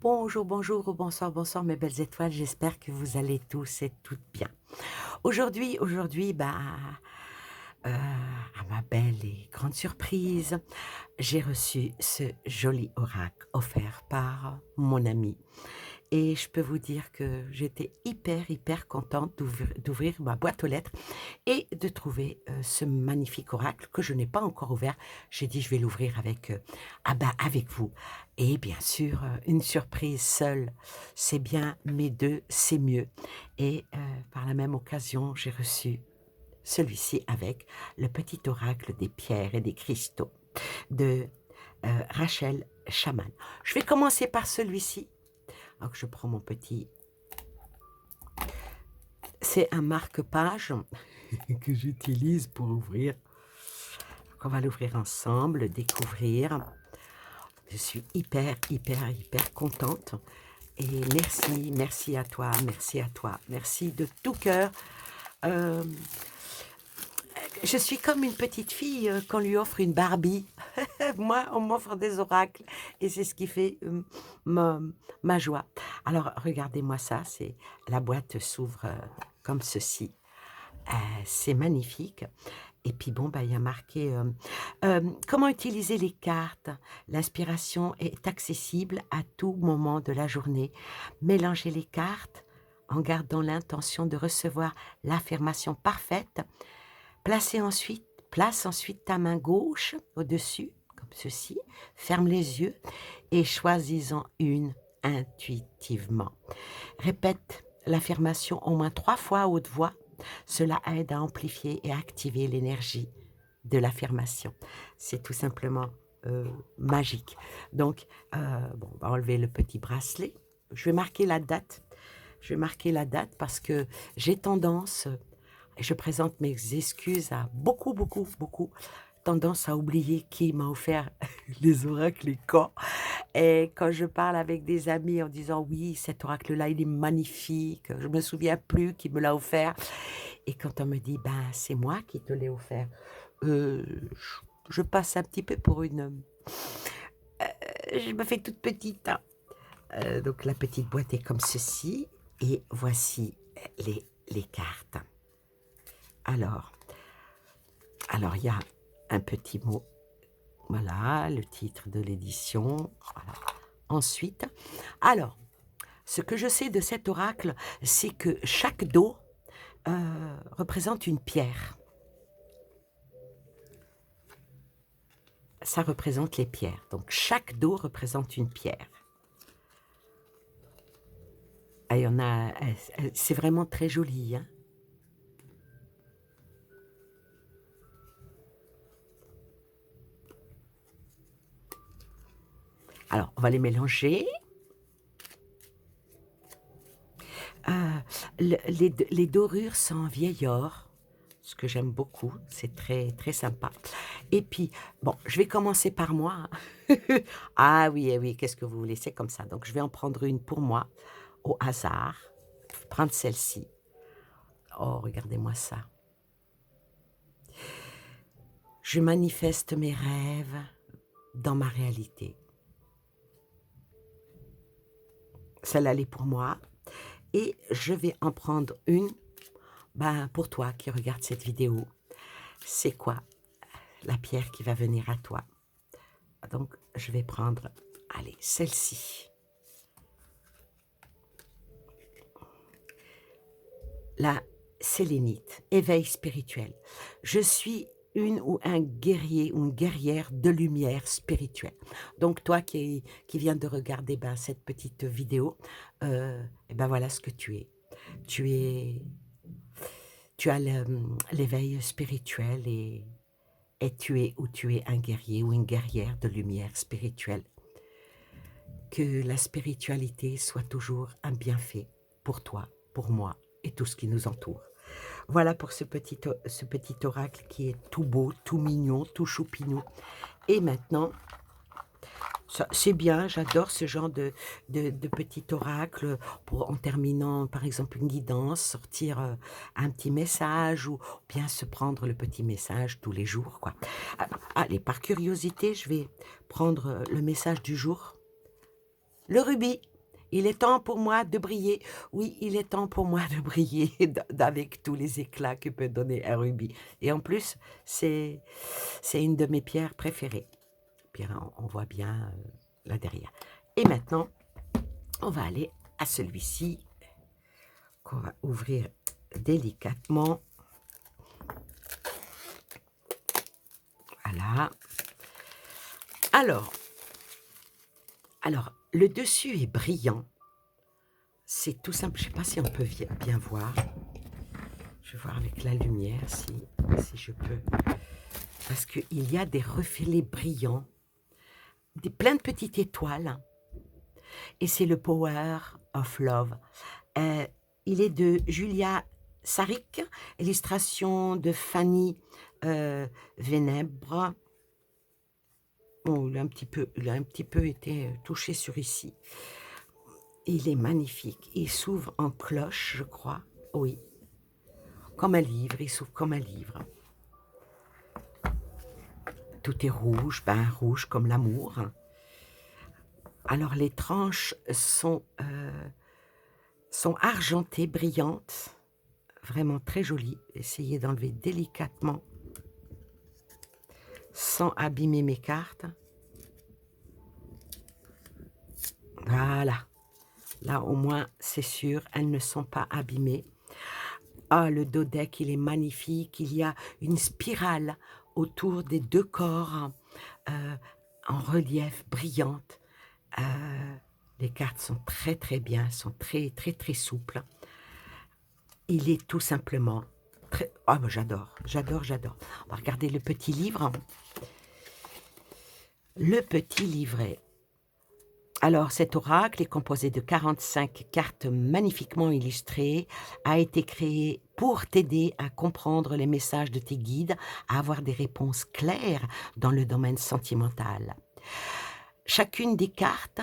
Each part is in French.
Bonjour, bonjour, ou bonsoir, bonsoir mes belles étoiles, j'espère que vous allez tous et toutes bien. Aujourd'hui, à ma belle et grande surprise, j'ai reçu ce joli oracle offert par mon ami. Et je peux vous dire que j'étais hyper contente d'ouvrir ma boîte aux lettres et de trouver ce magnifique oracle que je n'ai pas encore ouvert. J'ai dit je vais l'ouvrir avec, avec vous. Et bien sûr, une surprise seule, c'est bien, mais deux, c'est mieux. Et par la même occasion, j'ai reçu celui-ci avec le petit oracle des pierres et des cristaux de Rachel Chaman. Je vais commencer par celui-ci. Donc je prends mon petit... C'est un marque-page que j'utilise pour ouvrir. Donc on va l'ouvrir ensemble, le découvrir. Je suis hyper contente. Et merci à toi, merci de tout cœur. Euh, je suis comme une petite fille qu'on lui offre une Barbie. Moi, on m'offre des oracles et c'est ce qui fait ma, ma joie. Alors, regardez-moi ça, c'est la boîte s'ouvre comme ceci. C'est magnifique. Et puis bon, bah, il y a marqué comment utiliser les cartes. L'inspiration est accessible à tout moment de la journée. Mélangez les cartes en gardant l'intention de recevoir l'affirmation parfaite. Place ensuite ta main gauche au-dessus, comme ceci. Ferme les yeux et choisis-en une intuitivement. Répète l'affirmation au moins 3 fois à haute voix. Cela aide à amplifier et à activer l'énergie de l'affirmation. C'est tout simplement magique. Donc, bon, on va enlever le petit bracelet. Je vais marquer la date. Je vais marquer la date parce que j'ai tendance, et je présente mes excuses à beaucoup tendance à oublier qui m'a offert les oracles et quand. Et quand je parle avec des amis en disant oui, cet oracle-là, il est magnifique, je me souviens plus qui me l'a offert. Et quand on me dit ben c'est moi qui te l'ai offert, euh, je passe un petit peu pour une, je me fais toute petite, hein. Donc la petite boîte est comme ceci et voici les cartes. Alors, il y a un petit mot. Voilà, le titre de l'édition. Voilà. Ensuite, alors, ce que je sais de cet oracle, c'est que chaque dos représente une pierre. Ça représente les pierres. Donc, chaque dos représente une pierre. Ah, il y en a, c'est vraiment très joli, hein. Alors, on va les mélanger. Les dorures sont en vieil or, ce que j'aime beaucoup, c'est très sympa. Et puis, bon, je vais commencer par moi. Ah oui, eh oui, qu'est-ce que vous voulez, c'est comme ça. Donc, je vais en prendre une pour moi, au hasard. Prendre celle-ci. Oh, regardez-moi ça. Je manifeste mes rêves dans ma réalité. Celle-là, elle est pour moi. Et je vais en prendre une pour toi qui regarde cette vidéo. C'est quoi la pierre qui va venir à toi? Donc, je vais prendre, allez, celle-ci. La sélénite, éveil spirituel. Je suis une ou un guerrier ou une guerrière de lumière spirituelle. Donc, toi qui viens de regarder cette petite vidéo, et voilà ce que tu es. Tu es, tu as l'éveil spirituel et tu es ou tu es un guerrier ou une guerrière de lumière spirituelle. Que la spiritualité soit toujours un bienfait pour toi, pour moi et tout ce qui nous entoure. Voilà pour ce petit oracle qui est tout beau, tout mignon, tout choupinou. Et maintenant, c'est bien, j'adore ce genre de petit oracle pour, en terminant par exemple une guidance, sortir un petit message ou bien se prendre le petit message tous les jours, quoi. Allez, par curiosité, je vais prendre le message du jour. Le rubis. Il est temps pour moi de briller. Oui, il est temps pour moi de briller avec tous les éclats que peut donner un rubis. Et en plus, c'est une de mes pierres préférées. Puis on voit bien là derrière. Et maintenant, on va aller à celui-ci qu'on va ouvrir délicatement. Voilà. Alors, le dessus est brillant. C'est tout simple. Je ne sais pas si on peut bien voir. Je vais voir avec la lumière si je peux. Parce qu'il y a des reflets brillants, plein de petites étoiles. Et c'est le Power of Love. Il est de Julia Saric, illustration de Fanny Vénèbre. Bon, il a un petit peu été touché sur ici. Il est magnifique. Il s'ouvre en cloche, je crois. Oui. Comme un livre, il s'ouvre comme un livre. Tout est rouge, rouge comme l'amour. Alors les tranches sont argentées, brillantes, vraiment très jolies. Essayez d'enlever délicatement, sans abîmer mes cartes. Voilà. Là, au moins, c'est sûr, elles ne sont pas abîmées. Ah, le dos deck, il est magnifique. Il y a une spirale autour des deux corps en relief, brillante. Les cartes sont très, très bien, sont très, très, très souples. Il est tout simplement très... Ah, ben j'adore, j'adore, j'adore. On va regarder le petit livre. Le petit livret. Alors, cet oracle est composé de 45 cartes magnifiquement illustrées, a été créé pour t'aider à comprendre les messages de tes guides, à avoir des réponses claires dans le domaine sentimental. Chacune des cartes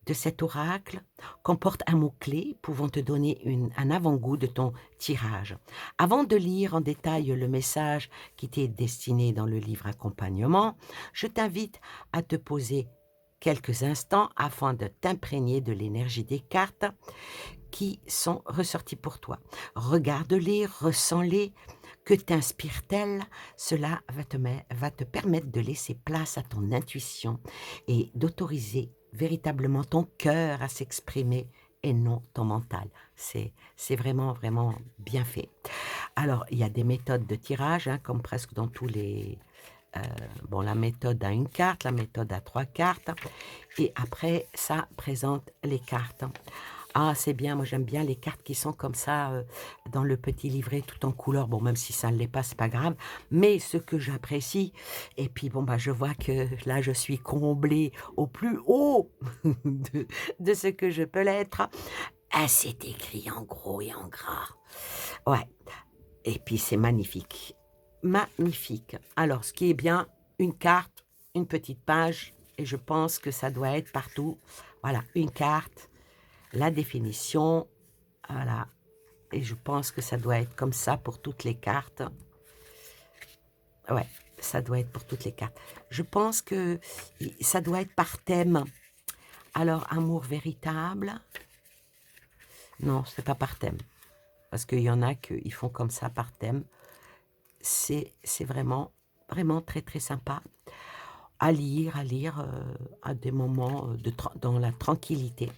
de cet oracle comporte un mot-clé pouvant te donner un avant-goût de ton tirage. Avant de lire en détail le message qui t'est destiné dans le livre accompagnement, je t'invite à te poser quelques instants afin de t'imprégner de l'énergie des cartes qui sont ressorties pour toi. Regarde-les, ressens-les, que t'inspire-t-elle? Cela va te permettre de laisser place à ton intuition et d'autoriser véritablement ton cœur à s'exprimer et non ton mental. C'est vraiment, vraiment bien fait. Alors, il y a des méthodes de tirage, comme presque dans tous les... bon, la méthode à une carte, la méthode à 3 cartes, et après, ça présente les cartes. Ah, c'est bien, moi j'aime bien les cartes qui sont comme ça, dans le petit livret, tout en couleur. Bon, même si ça ne l'est pas, c'est pas grave. Mais ce que j'apprécie, et puis bon, je vois que là, je suis comblée au plus haut de ce que je peux l'être. Ah, c'est écrit en gros et en gras. Ouais, et puis c'est magnifique. Magnifique. Alors, ce qui est bien, une carte, une petite page, et je pense que ça doit être partout. Voilà, une carte, la définition, voilà. Et je pense que ça doit être comme ça pour toutes les cartes. Ouais, ça doit être pour toutes les cartes. Je pense que ça doit être par thème. Alors, amour véritable. Non, c'est pas par thème. Parce qu'il y en a qui font comme ça par thème. C'est vraiment, vraiment très, très sympa à lire à des moments dans la tranquillité.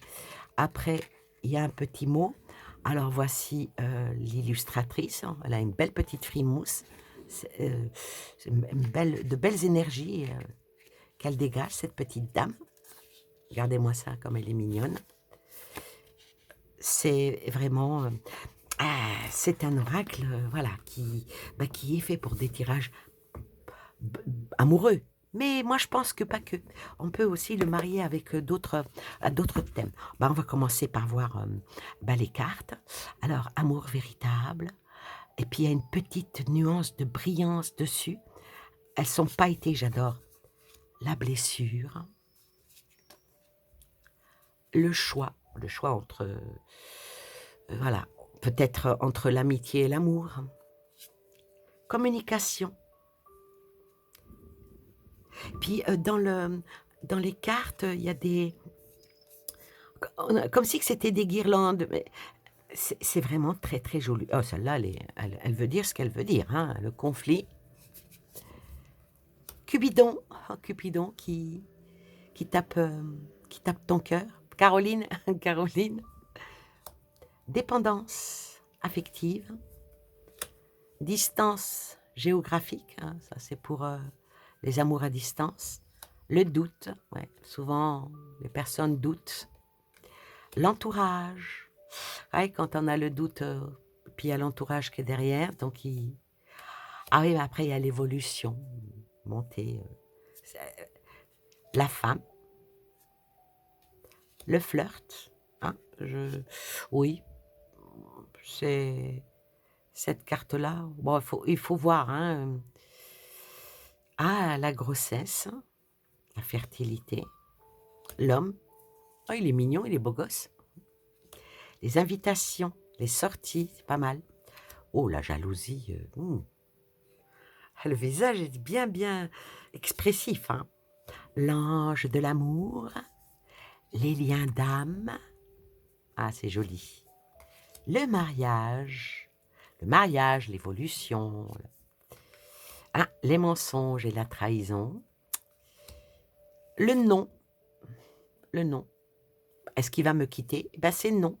Après, il y a un petit mot. Alors, voici l'illustratrice. Elle a une belle petite frimousse. C'est de belles énergies qu'elle dégage, cette petite dame. Regardez-moi ça, comme elle est mignonne. C'est vraiment... c'est un oracle, voilà, qui est fait pour des tirages amoureux. Mais moi, je pense que pas que. On peut aussi le marier avec d'autres thèmes. On va commencer par voir les cartes. Alors, amour véritable. Et puis, il y a une petite nuance de brillance dessus. Elles sont pailletées, j'adore. La blessure. Le choix entre... voilà, peut-être entre l'amitié et l'amour. Communication. Puis dans les cartes, il y a des... comme si que c'était des guirlandes, mais c'est vraiment très, très joli. Oh, celle-là, elle veut dire ce qu'elle veut dire, hein, le conflit. Cupidon, oh, Cupidon qui tape, qui tape ton cœur. Caroline, Caroline. Dépendance affective. Distance géographique, hein, ça c'est pour les amours à distance. Le doute, ouais, souvent les personnes doutent. L'entourage, ouais, quand on a le doute, puis il y a l'entourage qui est derrière, donc il... Ah oui, mais après il y a l'évolution, monter. La femme, le flirt, hein, oui, c'est cette carte-là. Bon, il faut voir, hein. Ah, la grossesse, la fertilité, l'homme. Oh, il est mignon, il est beau gosse. Les invitations, les sorties, c'est pas mal. Oh, la jalousie. Le visage est bien, bien expressif, hein. L'ange de l'amour, les liens d'âme. Ah, c'est joli. Le mariage, l'évolution. Ah, les mensonges et la trahison. Le non. Le non. Est-ce qu'il va me quitter? Ben, c'est non.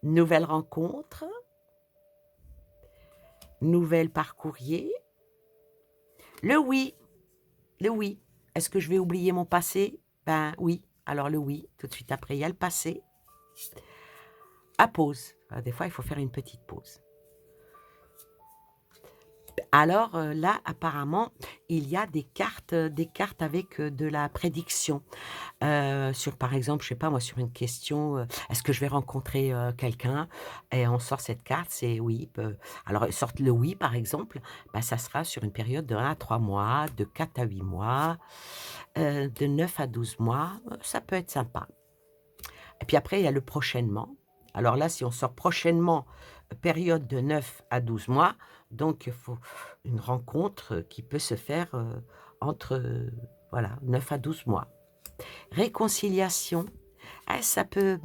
Nouvelle rencontre. Nouvelle par courrier. Le oui. Le oui. Est-ce que je vais oublier mon passé? Ben oui. Alors le oui. Tout de suite après, il y a le passé. À pause. Des fois, il faut faire une petite pause. Alors là, apparemment, il y a des cartes avec de la prédiction. Sur, par exemple, je sais pas moi, sur une question, est-ce que je vais rencontrer quelqu'un? Et on sort cette carte, c'est oui. Alors, sorte le oui, par exemple, bah, ça sera sur une période de 1 à 3 mois, de 4 à 8 mois, de 9 à 12 mois. Ça peut être sympa. Et puis après, il y a le prochainement. Alors là, si on sort prochainement, période de 9 à 12 mois, donc il faut une rencontre qui peut se faire entre voilà, 9 à 12 mois. Réconciliation, ah, ça peut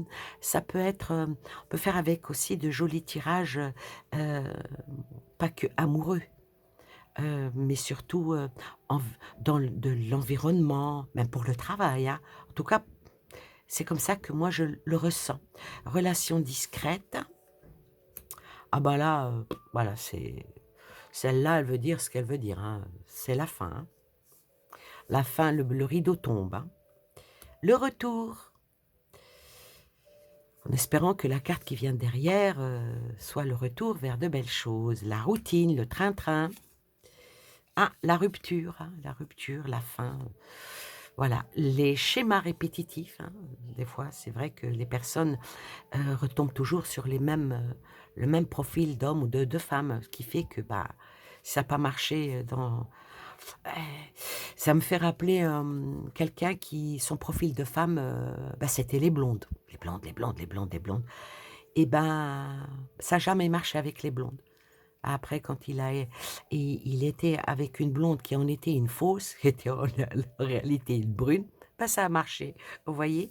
être, on peut faire avec aussi de jolis tirages, pas que amoureux, mais surtout dans de l'environnement, même pour le travail, hein. En tout cas, c'est comme ça que moi je le ressens. Relation discrète, ah bah là, voilà, celle-là, elle veut dire ce qu'elle veut dire, hein. C'est la fin, hein. La fin, le rideau tombe, hein. Le retour, en espérant que la carte qui vient derrière soit le retour vers de belles choses. La routine, le train-train. Ah, la rupture, hein, la fin. Voilà, les schémas répétitifs, hein. Des fois, c'est vrai que les personnes retombent toujours sur le même profil d'homme ou de femme, ce qui fait que bah, si ça n'a pas marché ça me fait rappeler quelqu'un qui, son profil de femme, bah, c'était les blondes. Les blondes, les blondes, les blondes, les blondes. Et ben, ça n'a jamais marché avec les blondes. Après, quand il était avec une blonde qui en était une fausse, qui était en réalité une brune, ben ça a marché. Vous voyez?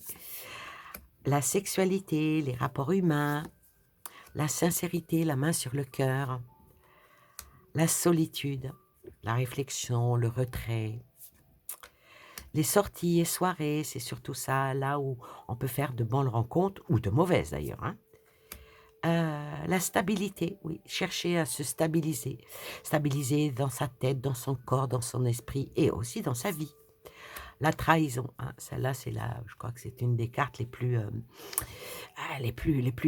La sexualité, les rapports humains, la sincérité, la main sur le cœur, la solitude, la réflexion, le retrait, les sorties et soirées, c'est surtout ça, là où on peut faire de bonnes rencontres, ou de mauvaises d'ailleurs, hein. La stabilité, oui, chercher à se stabiliser. Stabiliser dans sa tête, dans son corps, dans son esprit et aussi dans sa vie. La trahison, hein, celle-là, je crois que c'est une des cartes les plus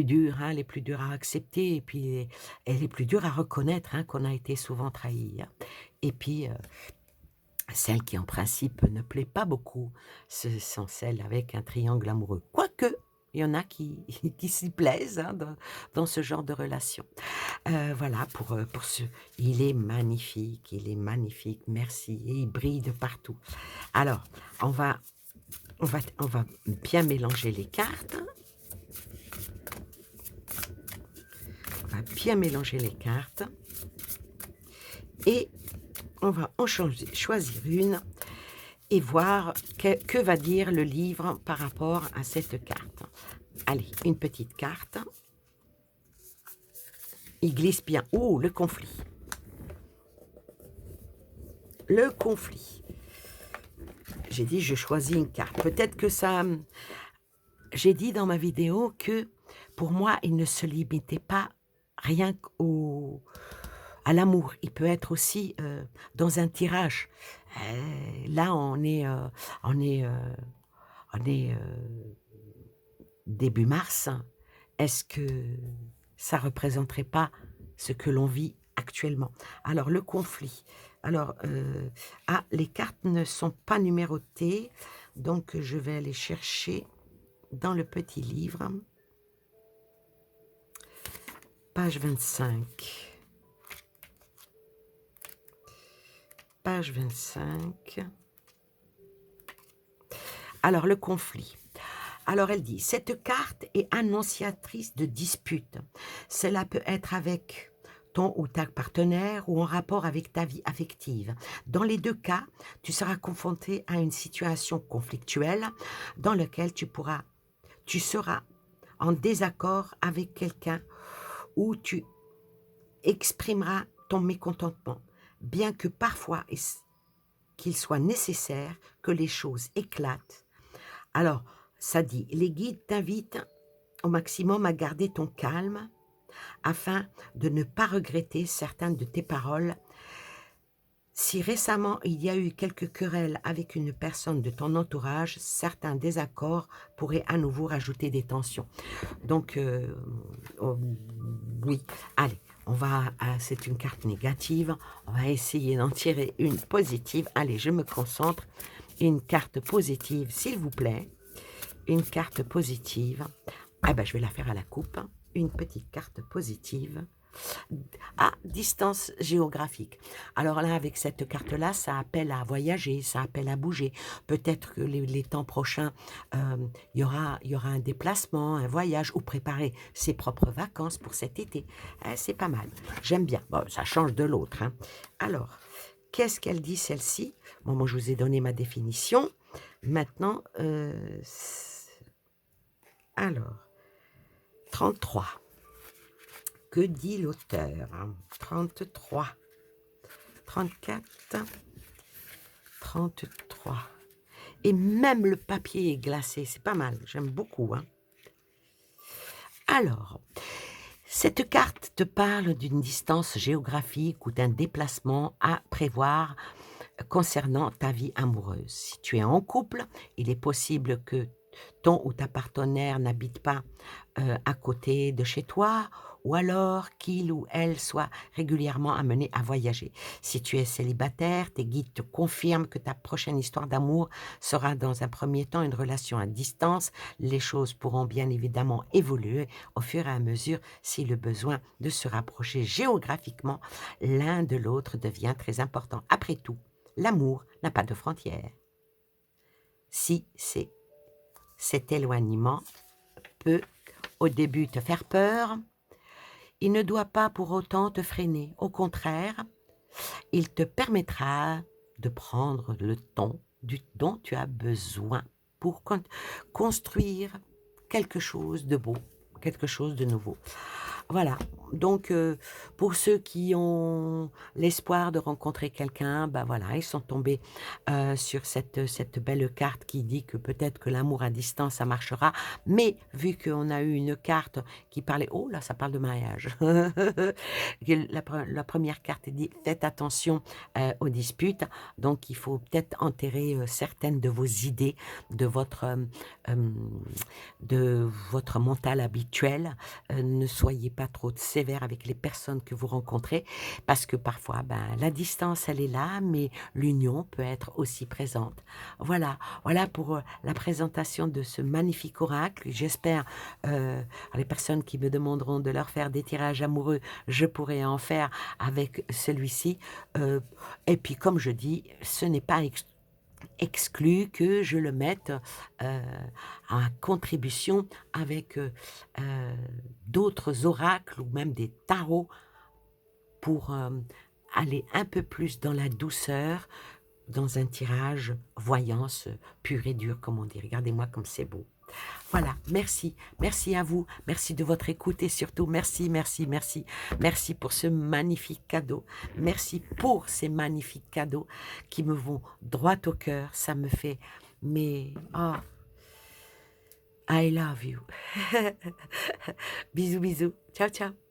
dures, hein, les plus dures à accepter et puis les plus dures à reconnaître, hein, qu'on a été souvent trahi, hein. Et puis, celle qui en principe ne plaît pas beaucoup, ce sont celles avec un triangle amoureux. Quoique, il y en a qui, qui s'y plaisent, hein, dans ce genre de relation. Voilà, pour ce... Il est magnifique, merci. Et il brille de partout. Alors, on va bien mélanger les cartes. On va bien mélanger les cartes. Et on va en choisir une. et voir que va dire le livre par rapport à cette carte. Allez, une petite carte. Il glisse bien. Oh, le conflit. Le conflit. J'ai dit, je choisis une carte. Peut-être que ça... J'ai dit dans ma vidéo que, pour moi, il ne se limitait pas rien à l'amour. Il peut être aussi dans un tirage. Là, on est, on est début mars. Est-ce que ça représenterait pas ce que l'on vit actuellement? Alors, le conflit. Alors, les cartes ne sont pas numérotées, donc je vais aller chercher dans le petit livre. Page 25. Page 25. Alors, le conflit. Alors, elle dit, cette carte est annonciatrice de disputes. Cela peut être avec ton ou ta partenaire ou en rapport avec ta vie affective. Dans les deux cas, tu seras confronté à une situation conflictuelle dans laquelle tu seras en désaccord avec quelqu'un où tu exprimeras ton mécontentement, bien que parfois qu'il soit nécessaire que les choses éclatent. Alors, ça dit, les guides t'invitent au maximum à garder ton calme afin de ne pas regretter certaines de tes paroles. Si récemment il y a eu quelques querelles avec une personne de ton entourage, certains désaccords pourraient à nouveau rajouter des tensions. Donc, oui, allez, c'est une carte négative, on va essayer d'en tirer une positive. Allez, je me concentre. Une carte positive, s'il vous plaît. Une carte positive. Ah ben, je vais la faire à la coupe. Une petite carte positive. Ah, distance géographique. Alors là, avec cette carte-là, ça appelle à voyager, ça appelle à bouger. Peut-être que les temps prochains, il y aura un déplacement, un voyage, ou préparer ses propres vacances pour cet été. C'est pas mal. J'aime bien. Bon, ça change de l'autre. Hein. Alors, qu'est-ce qu'elle dit, celle-ci? Bon, moi, je vous ai donné ma définition. Maintenant, alors, 33. Que dit l'auteur? 33, 34, 33. Et même le papier est glacé, c'est pas mal, j'aime beaucoup. Hein. Alors, cette carte te parle d'une distance géographique ou d'un déplacement à prévoir concernant ta vie amoureuse. Si tu es en couple, il est possible que ton ou ta partenaire n'habite pas à côté de chez toi, ou alors qu'il ou elle soit régulièrement amené à voyager. Si tu es célibataire, tes guides te confirment que ta prochaine histoire d'amour sera dans un premier temps une relation à distance. Les choses pourront bien évidemment évoluer au fur et à mesure si le besoin de se rapprocher géographiquement l'un de l'autre devient très important. Après tout, l'amour n'a pas de frontières. Si cet éloignement peut au début te faire peur, il ne doit pas pour autant te freiner. Au contraire, il te permettra de prendre le temps dont tu as besoin pour construire quelque chose de beau, quelque chose de nouveau. Voilà, donc pour ceux qui ont l'espoir de rencontrer quelqu'un, ben voilà, ils sont tombés sur cette belle carte qui dit que peut-être que l'amour à distance, ça marchera, mais vu qu'on a eu une carte qui parlait, oh là, ça parle de mariage, la première carte dit, faites attention aux disputes, donc il faut peut-être enterrer certaines de vos idées, de votre mental habituel, ne soyez pas trop sévère avec les personnes que vous rencontrez, parce que parfois, la distance, elle est là, mais l'union peut être aussi présente. Voilà pour la présentation de ce magnifique oracle. J'espère, les personnes qui me demanderont de leur faire des tirages amoureux, je pourrai en faire avec celui-ci. Et puis, comme je dis, ce n'est pas exclu que je le mette en contribution avec d'autres oracles ou même des tarots pour aller un peu plus dans la douceur, dans un tirage voyance pur et dur, comme on dit. Regardez-moi comme c'est beau. Voilà, merci, merci à vous, merci de votre écoute et surtout merci, merci, merci, merci pour ce magnifique cadeau, merci pour ces magnifiques cadeaux qui me vont droit au cœur, ça me fait, mais, oh, I love you. Bisous, bisous, ciao, ciao.